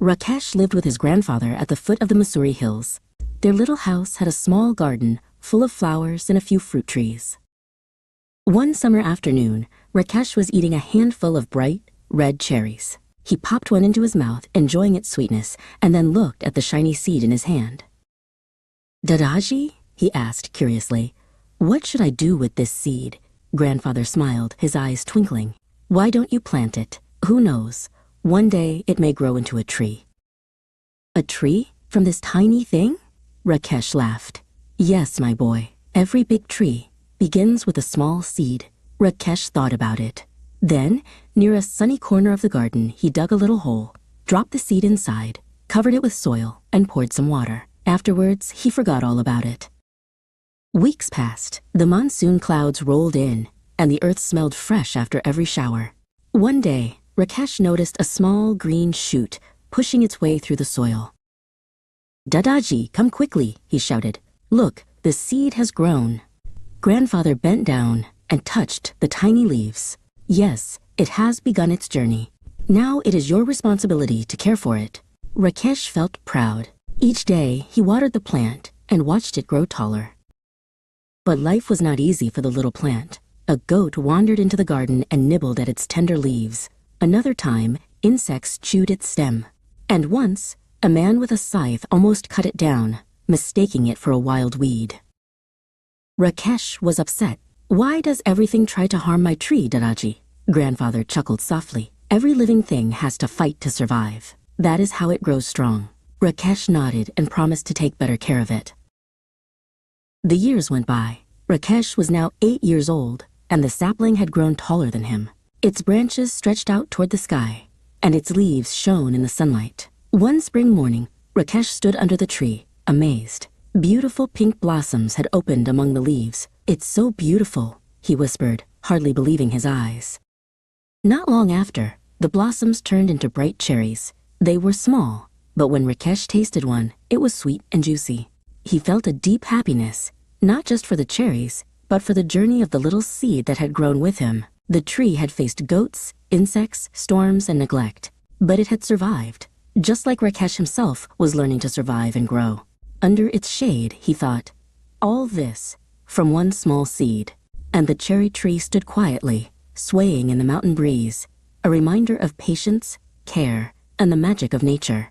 Rakesh lived with his grandfather at the foot of the Mussoorie Hills. Their little house had a small garden full of flowers and a few fruit trees. One summer afternoon, Rakesh was eating a handful of bright, red cherries. He popped one into his mouth, enjoying its sweetness, and then looked at the shiny seed in his hand. "Dadaji?" he asked curiously. "What should I do with this seed?" Grandfather smiled, his eyes twinkling. "Why don't you plant it? Who knows? One day it may grow into a tree." "A tree? From this tiny thing?" Rakesh laughed. "Yes, my boy. Every big tree begins with a small seed." Rakesh thought about it. Then, near a sunny corner of the garden, he dug a little hole, dropped the seed inside, covered it with soil, and poured some water. Afterwards, he forgot all about it. Weeks passed. The monsoon clouds rolled in, and the earth smelled fresh after every shower. One day, Rakesh noticed a small green shoot pushing its way through the soil. "Dadaji, come quickly," he shouted. "Look, the seed has grown." Grandfather bent down and touched the tiny leaves. "Yes, it has begun its journey. Now it is your responsibility to care for it." Rakesh felt proud. Each day, he watered the plant and watched it grow taller. But life was not easy for the little plant. A goat wandered into the garden and nibbled at its tender leaves. Another time, insects chewed its stem. And once, a man with a scythe almost cut it down, mistaking it for a wild weed. Rakesh was upset. "Why does everything try to harm my tree, Dadaji?" Grandfather chuckled softly. "Every living thing has to fight to survive. That is how it grows strong." Rakesh nodded and promised to take better care of it. The years went by. Rakesh was now 8 years old, and the sapling had grown taller than him. Its branches stretched out toward the sky, and its leaves shone in the sunlight. One spring morning, Rakesh stood under the tree, amazed. Beautiful pink blossoms had opened among the leaves. "It's so beautiful," he whispered, hardly believing his eyes. Not long after, the blossoms turned into bright cherries. They were small, but when Rakesh tasted one, it was sweet and juicy. He felt a deep happiness, not just for the cherries, but for the journey of the little seed that had grown with him. The tree had faced goats, insects, storms, and neglect, but it had survived, just like Rakesh himself was learning to survive and grow. Under its shade, he thought, all this from one small seed. And the cherry tree stood quietly, swaying in the mountain breeze, a reminder of patience, care, and the magic of nature.